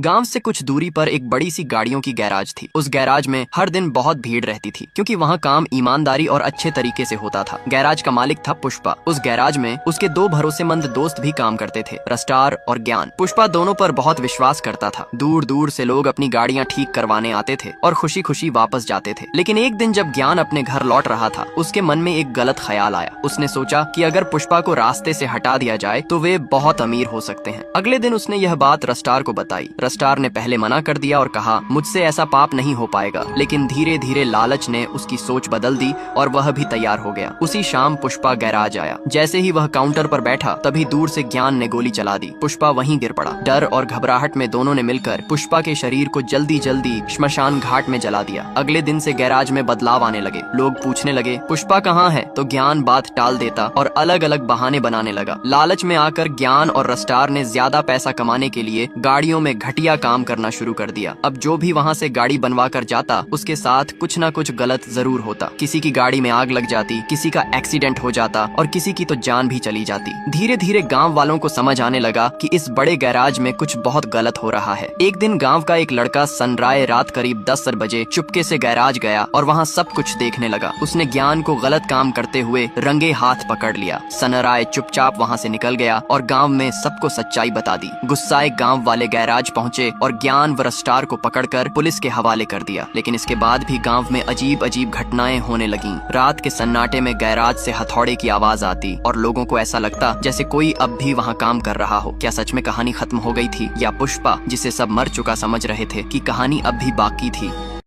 गांव से कुछ दूरी पर एक बड़ी सी गाड़ियों की गैराज थी। उस गैराज में हर दिन बहुत भीड़ रहती थी क्योंकि वहाँ काम ईमानदारी और अच्छे तरीके से होता था। गैराज का मालिक था पुष्पा। उस गैराज में उसके दो भरोसेमंद दोस्त भी काम करते थे, रस्टार और ज्ञान। पुष्पा दोनों पर बहुत विश्वास करता था। दूर दूर से लोग अपनी गाड़ियाँ ठीक करवाने आते थे और खुशी खुशी वापस जाते थे। लेकिन एक दिन जब ज्ञान अपने घर लौट रहा था, उसके मन में एक गलत ख्याल आया। उसने सोचा कि अगर पुष्पा को रास्ते से हटा दिया जाए तो वे बहुत अमीर हो सकते हैं। अगले दिन उसने यह बात रस्टार को बताई। रस्टार ने पहले मना कर दिया और कहा, मुझसे ऐसा पाप नहीं हो पाएगा। लेकिन धीरे धीरे लालच ने उसकी सोच बदल दी और वह भी तैयार हो गया। उसी शाम पुष्पा गैराज आया। जैसे ही वह काउंटर पर बैठा, तभी दूर से ज्ञान ने गोली चला दी। पुष्पा वहीं गिर पड़ा। डर और घबराहट में दोनों ने मिलकर पुष्पा के शरीर को जल्दी जल्दी श्मशान घाट में जला दिया। अगले दिन से गैराज में बदलाव आने लगे। लोग पूछने लगे, पुष्पा कहाँ है? तो ज्ञान बात टाल देता और अलग अलग बहाने बनाने लगा। लालच में आकर ज्ञान और रस्टार ने ज्यादा पैसा कमाने के लिए गाड़ियों में घटिया काम करना शुरू कर दिया। अब जो भी वहाँ से गाड़ी बनवा कर जाता, उसके साथ कुछ न कुछ गलत जरूर होता। किसी की गाड़ी में आग लग जाती, किसी का एक्सीडेंट हो जाता और किसी की तो जान भी चली जाती। धीरे धीरे गांव वालों को समझ आने लगा कि इस बड़े गैराज में कुछ बहुत गलत हो रहा है। एक दिन गांव का एक लड़का सनराय रात करीब 10 बजे चुपके से गैराज गया और वहाँ सब कुछ देखने लगा। उसने ज्ञान को गलत काम करते हुए रंगे हाथ पकड़ लिया। सनराय चुपचाप वहाँ से निकल गया और गांव में सबको सच्चाई बता दी। गुस्साए गांव वाले गैराज पहुँचे और ज्ञान व रस्टार को पकड़कर पुलिस के हवाले कर दिया। लेकिन इसके बाद भी गांव में अजीब अजीब घटनाएं होने लगीं। रात के सन्नाटे में गैराज से हथौड़े की आवाज आती और लोगों को ऐसा लगता जैसे कोई अब भी वहां काम कर रहा हो। क्या सच में कहानी खत्म हो गई थी, या पुष्पा, जिसे सब मर चुका समझ रहे थे, कि कहानी अब भी बाकी थी?